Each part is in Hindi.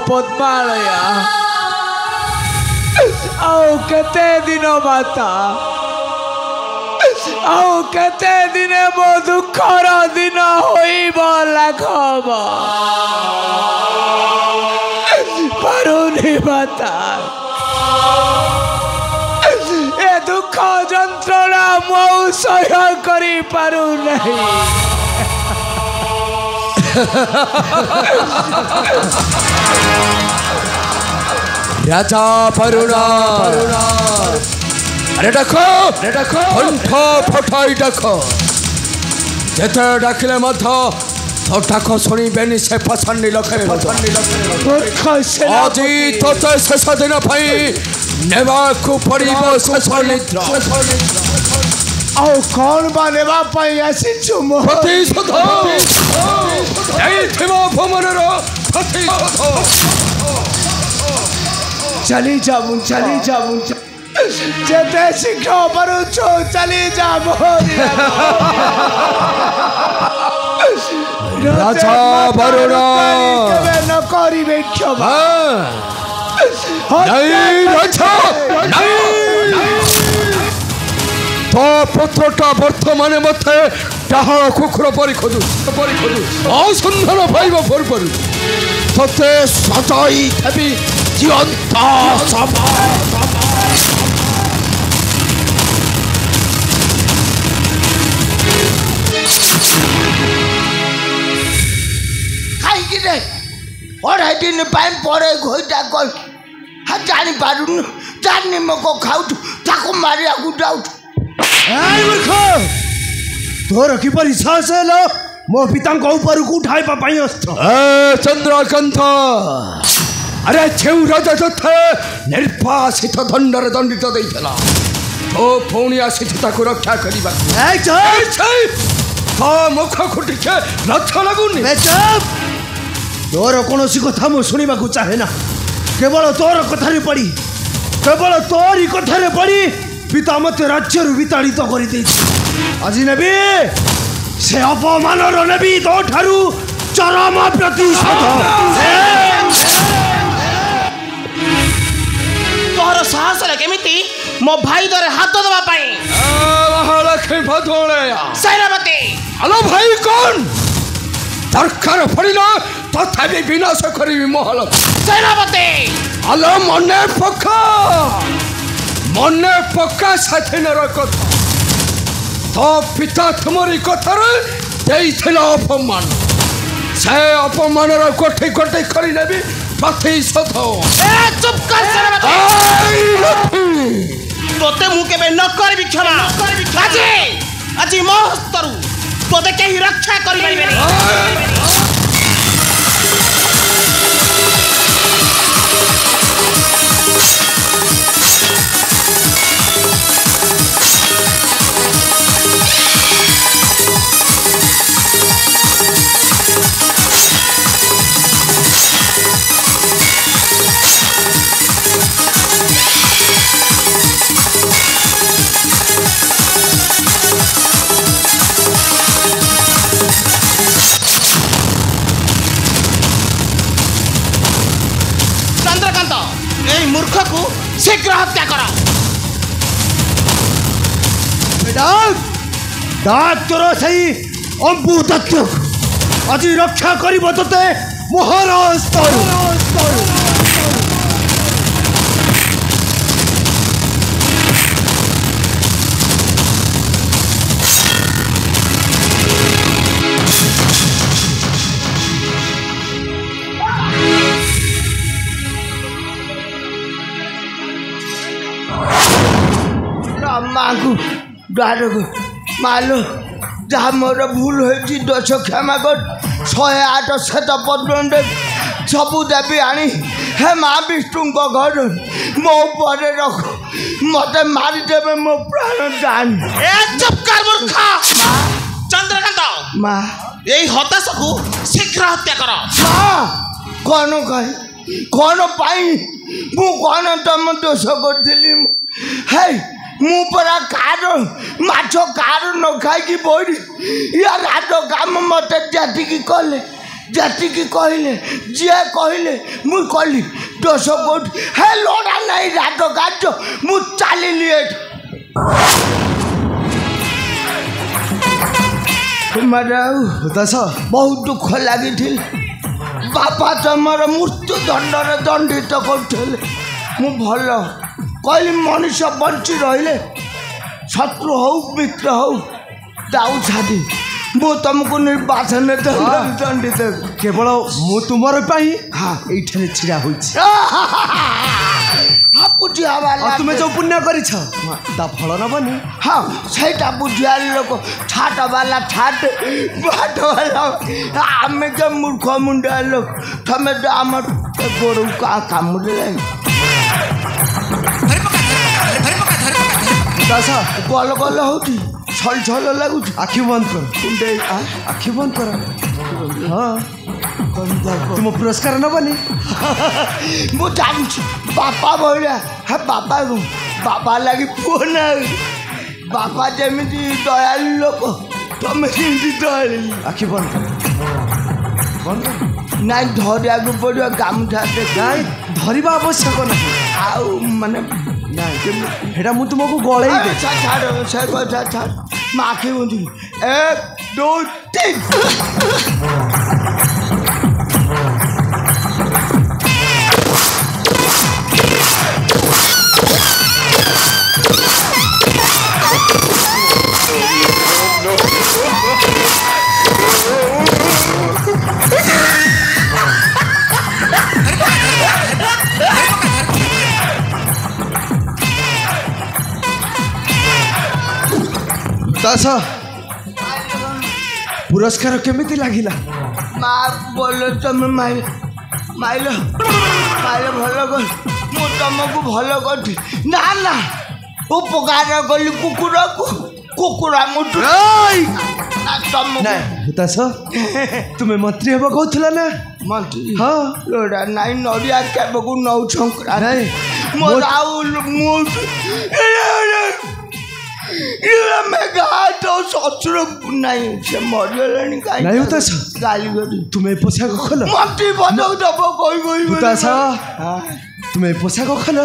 ପଦ୍ମାଳୟା ଆଉ କେତେ ଦିନ ମାତା ଆଉ କେତେ ଦିନେ ମୋ ଦୁଃଖର ଦିନ ହୋଇବ ଲାଘବ ପାରୁନି ମାତା ଏ ଦୁଃଖ ଯନ୍ତ୍ରଣା ମୁଁ ସହ୍ୟ କରିପାରୁନାହିଁ राजा परुणा अरे देखो कंठ फटाई देख जेते डाकिले डाक शुणबेनि से पसंदी लखे आज तोते शेष दिन नेबाकू पड़ो शेष निद्रा कौन बा नेबाई आसीचु प्रतिशोध भूमनर प्रतिशोध चली जाऊं जेते शीघ्र पारुछु चली जा राजा वरुणा न करिबे क्षमा नहीं राजा तो पुत्रटा वर्तमान मते डाहाळ कुकुर परि खोजु असंधान पाइबा पूर्व तते सताई थबि जीवंत अढ़ाई दिन पड़े घोटा कल जानी पारुन जानी मको खाऊ ताको मारिया जाऊँ तोर किपरि साहस हेलो मो पिता ऊपर को उठाइबा पई अस्त्र चंद्रकांत अरे छेउ राजा थे निर्वासित दंडर दंडित देइथला ओ पुणी आसी ताको रक्षा करिबा मुख खुटी रथ लगुनी तोर कौन कथा मु शुणा चाहे ना केवल तोर कथार पड़ी केवल तोरी कथार पड़ी पिता मत राज्य विताड़ित कर आज नेबी से अपमान नेबी तो ठारू चरम प्रतिशोध तोर साहस केमिति मो भाई दरे हाथ दबा पाई महालक्ष्मी भदोळया सेनापति हेलो भाई कौन दरकार पड़िला तथापि विनाश करी महल सेनापति हेलो मने पक्का साथिनर कथा तो पिता तुमरी कथार देइथिला अपमान से अपमान गोटे गोटे करी नेबी प्रतिशोध चुप कर सेनापति तोते मु केबे न करबी क्षमा आज मो हस्तरु तोते केही रक्षा करि परिबेनी मूर्ख को शीघ्र हत्या कर तोर सही अंबु तथ्य आज रक्षा कर ते महाराज मागु द्वारको मालो जहाँ मोर भूल होती दोष क्षमा कर 108 शत पद्म सबू देवी आनी हे माँ विष्णु घर मो पर रख मत मारिदेवे मो प्राण जान चुप कर मूर्ख चंद्रकांत माँ यही हताश को शीघ्र हत्या कर माँ कौन कहे कौन पाई मु कौन तुम दोष करी है मु परा कार माछ कार न खाई बोरी या रात काम मत जाति कले ଯେତିକି କହିଲେ ଯିଏ କହିଲେ ମୁଁ କଲି 10 କୋଟି ହେ ଲୋଡ଼ା ନାହିଁ ରାଗ କାର୍ଯ୍ୟ ମୁଁ ଚାଲିଲି ଏଠି ଦାସ ବହୁତ ଦୁଃଖ ଲାଗିଥିଲା ବାପା ତମର ମୃତ୍ୟୁ ଦଣ୍ଡରେ ଦଣ୍ଡିତ କରୁଥିଲେ ମୁଁ ଭଲ କହିଲି ମଣିଷ ବଞ୍ଚି ରହିଲେ ଶତ୍ରୁ ହଉ ମିତ୍ର ହଉ ଦାଉ ଛାଡ଼ି ମୁଁ ତମକୁ ନିର୍ବାଚନରେ ଦଣ୍ଡିତ କେବଳ ମୁଁ ତୁମର ପାଇଁ ଏଇଠାରେ ଛିଡ଼ା ହୋଇଛି ତୁମେ ଯୋଉ ପୁଣ୍ୟ କରିଛ ତା ଫଳ ନବନି ହଁ ସେଇଟା ବୁଝିବା ଲୋକ ଛାଟ ବାଲା ଛାଟ ବାଟ ବାଲା ଆମେ କେ ମୂର୍ଖ ମୁଣ୍ଡା ଲୋକ ତମେ ତ ଆମର ଗୋଡ଼କୁ କାମୁଡ଼ିଲାଣି ଦାସ ଗଲ ଗଲ ହଉଛି ଛଲ ଛଲ ଲାଗୁଛି ଆଖି ବନ୍ଦ କର କୁଣ୍ଡେଇ ଆଖି ବନ୍ଦ କର ହଁ ତୁମ ପୁରସ୍କାର ନବନି ମୁଁ ଜାଣିଛି ବାପା ଭଳିଆ ହେ ବାପା ଲାଗି ପୁଅ ନା ବାପା ଯେମିତି ଦୟାଳୁ ଲୋକ ତମେ ସେମିତି ଦୟାଳୁ ଆଖି ବନ୍ଦ କର ନାଇଁ ଧରିବାକୁ ପଡ଼ିବ ଗାମୁଛା ନାଇଁ ଧରିବା ଆବଶ୍ୟକ ନାହିଁ ଆଉ ମାନେ ନାଇଁ ସେଇଟା ମୁଁ ତୁମକୁ ଗଳେଇ ଦେ ଛାଡ଼ ସେ କଥା ଛାଡ଼ ମୁଁ ଆଖି ବୁଝିବି 1 2 3 ଦାସ ପୁରସ୍କାର କେମିତି ଲାଗିଲା ମା ବୋଲ ତମେ ମାଇଲ ଭଲ କର ମୁଁ ତମକୁ ଭଲ କରିଛି ନା ନା ଉପକାର କଲି କୁକୁରା ମୁଠୁ ଦାସ ତୁମେ ମନ୍ତ୍ରୀ ହେବ କହୁଥିଲ ନା ମନ୍ତ୍ରୀ ହଁ ଲୋଡ଼ା ନାଇଁ ନଡ଼ିଆ କେବେକୁ ନଉ ସଂକ୍ରାନ୍ତି ମୋର ଆଉ ଶ୍ୱଶୁର ନାଇଁ ସେ ମରିଗଲାଣି ନାଇଁ ଦାସ ଗାଲି କରି ତୁମେ ପୋଷାକ ଖୋଲ ମନ୍ତ୍ରୀ ବଦଉ ଦବ କହି ଦାସ ତୁମେ ପୋଷାକ ଖୋଲ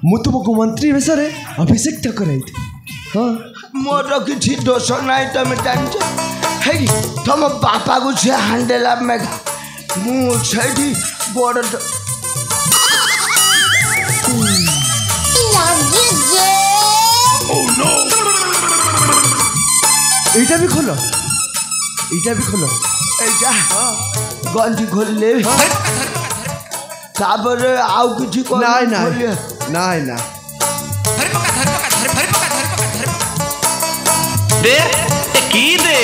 ମୁଁ ତୁମକୁ ମନ୍ତ୍ରୀ ବେଶରେ ଅଭିଷେକ୍ତ କରାଇଥିଲି ହଁ ମୋର କିଛି ଦୋଷ ନାହିଁ ତମେ ଜାଣିଛ ହେଇ ତମ ବାପାକୁ ସେ ହାଣ୍ଡେଲା ମେଘା ମୁଁ ସେଇଠି ବଡ଼ এইটা भी खोलो এইটা গঞ্জি খুললে তারপরে আউ কিছু নাই দে কি দে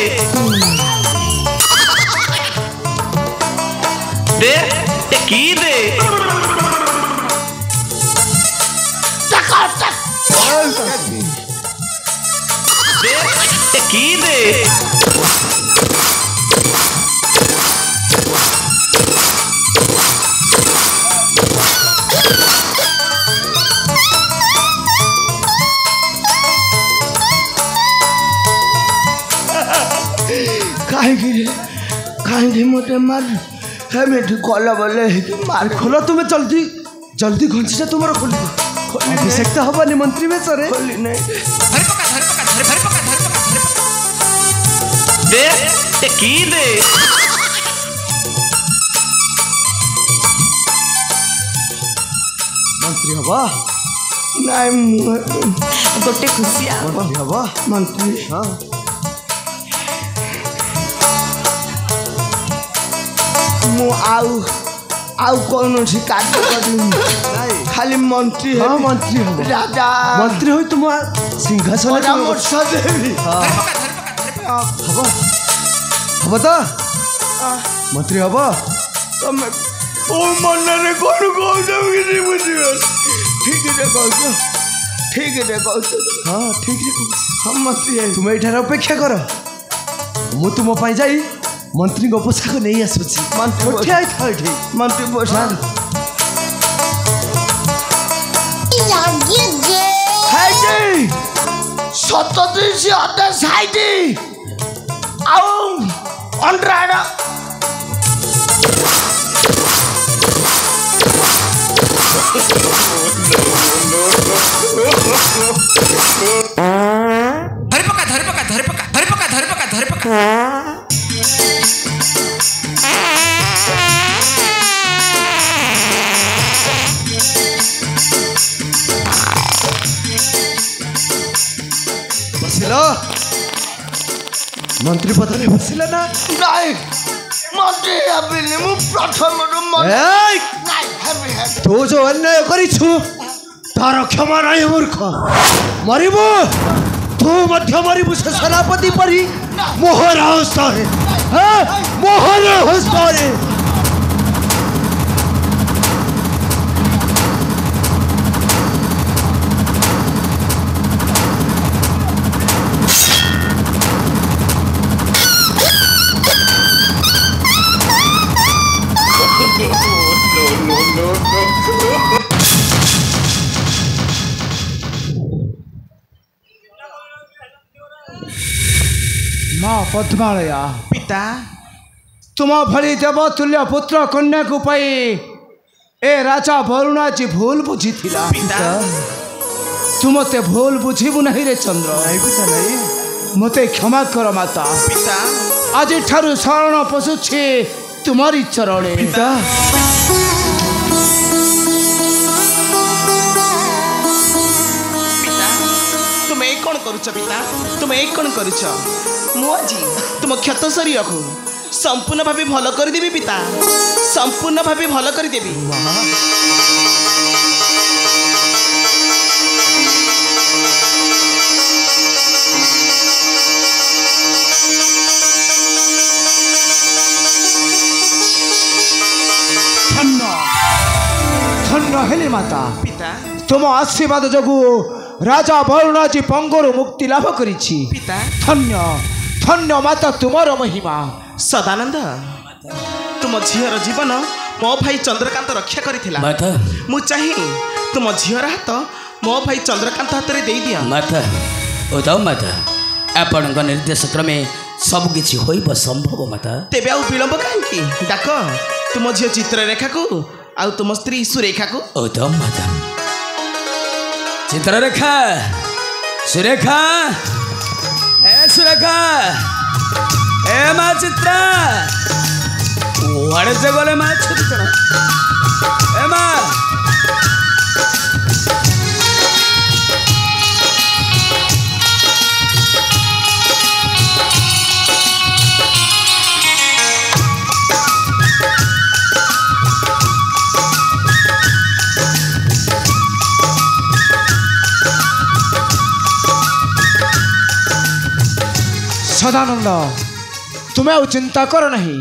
কি দে কি দে କାହିଁକି ମୋତେ ମାର ସେମିତି କଲ ବୋଲେ ମାର ଖୋଲ ତୁମେ ଜଲ୍ଦି ଜଲ୍ଦି ଘଞ୍ଚିଟା ତୁମର ଖୋଲି ଅଭିଷେକ୍ତ ହବନି ମନ୍ତ୍ରୀ ବେଶରେ ଖୋଲି ନାହିଁ দে কি দে ମନ୍ତ୍ରୀ ହବ ନାଇଁ ଗୋଟେ ଖୁସି ମନ୍ତ୍ରୀ ହବ ମନ୍ତ୍ରୀ ହଁ ମୁଁ ଆଉ କୌଣସି କାର୍ଯ୍ୟ କରିନି ଖାଲି ମନ୍ତ୍ରୀ ହଁ ମନ୍ତ୍ରୀ ହବ ରାଜା ମନ୍ତ୍ରୀ ହୋଇ ତୁମ ସିଂହାସନ ପରାମର୍ଶ ଦେବି ହବ ତ ମନ୍ତ୍ରୀ ହବ ତମେ କୋଉ ମନରେ କ'ଣ କହୁଛ କିଛି ବୁଝିଗଲ ଠିକରେ କହୁଛ ହଁ ଠିକରେ କହୁଛି ହଁ ମନ୍ତ୍ରୀ ତୁମେ ଏଇଠାରେ ଅପେକ୍ଷା କର ମୁଁ ତୁମ ପାଇଁ ଯାଇ ମନ୍ତ୍ରୀଙ୍କ ପୋଷାକ ନେଇ ଆସୁଛି ମନ୍ତ୍ରୀ ଏଠି ମନ୍ତ୍ରୀ ପୋଷାକ 37 ଅଧେ ସାଇଟି ଆଉ ଅଣ୍ଡ୍ରାଡ଼ धरि पका धरि पका धरि पका धरि पका धरि पका धरि पका बसिला मंत्री पदरे बसिला ना नहीं मंत्री हेबिनी मु प्रथम तू जो अन्याय करिछु तार क्षमा नहीं मूर्ख मरिबो तू मध्य मरिबु से सेनापति परी मोहर हस्तारे मोहर हस्तारे माँ पद्मालया पिता तुम भली देवतुल्य पुत्र कन्या को पाई ए राजा वरुणा जी भूल बुझी पिता तू मते भूल बुझीबु नहीं रे चंद्र नहीं पिता नहीं मते क्षमा कर माता पिता आज ठारू शरण पशुछे तुम्हारी चरणे पिता तुम एक कौन करुच पिता तुम एक कौन करुच मु आज तुम क्षत शरीर को संपूर्ण भाव भल करदेवी पिता संपूर्ण भाव भल करदेवी धन्य हेले माता पिता तुम आशीर्वाद जगु राजा वरुणा जी पंगरु मुक्ति लाभ करिछि पिता धन्य धन्य माता तुमर महिमा सदानंद तुम झीर जीवन मो भाई चंद्रकांत रक्षा करथिला माता मु चाहे तुम झीर हाथ मो भाई चंद्रकांत हाथ रे देई दिया माता ओ माता आपण निर्देश क्रमे सब किछि होइब संभव माता तेबे आउ विलंब काहेकि डाक तुम झील चित्ररेखा को आउ तुम स्त्री सुरेखा को ओ माता चित्ररेखा सुरेखा ए सुरेखा ए माँ चित्रा वाड़े से गले माँ चित्रा ए माँ सदानंद तुम्हें ଆଉ चिंता कर नहीं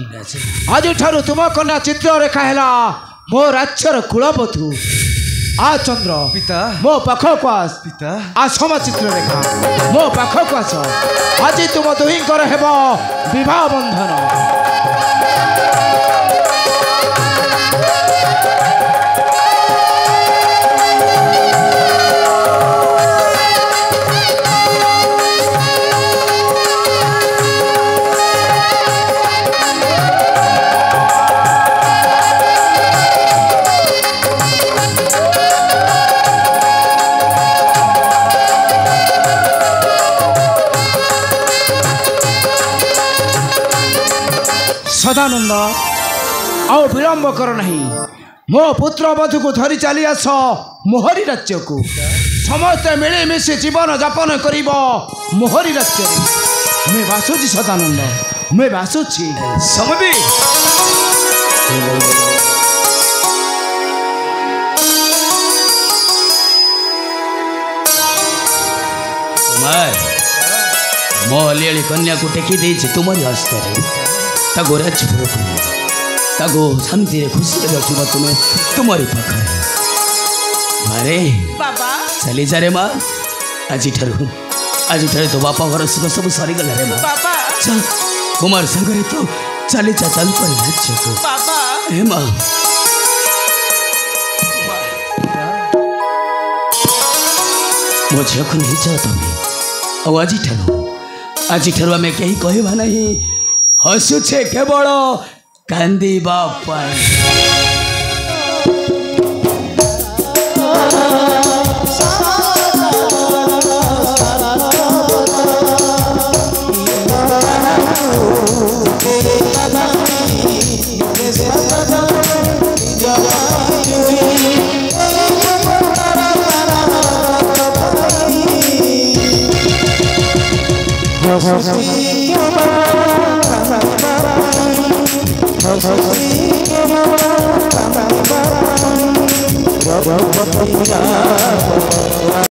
आज ठारू तुम कन्या चित्ररेखा है मो राज्यर कुलबधु आ चंद्र पिता मो पाखक आस पिता आ सम चित्ररेखा मो पाखक आस आज तुम दुहींकर हेब विवाह बंधन सदानंद आओ विलंब कर नहीं मो पुत्र बधु को धरी चली आस मोहरी राज्य को समस्त मिलेमिशि जीवन यापन कर मोहरी राज्य मैं बासुची सदानंद मैं बासुची समझी मो अलियाली कन्या को टेकी देछि तुम्हारी हस्त ताको राजपुर ताको शांति खुशी रखिब तुम्हें तुम्हारी पाखे मारे बाबा चली जा रे माँ आज तो बापा घर सुख सब सरीगला रे माँ बाबा चल कुमार सागर तो चली जा चल पर राज्य को बाबा हे माँ मो झील को नहीं जाओ तुम्हें आज ठार आम कहीं कहवा नहीं हसुछे केवल कांदी बाप सरस्वती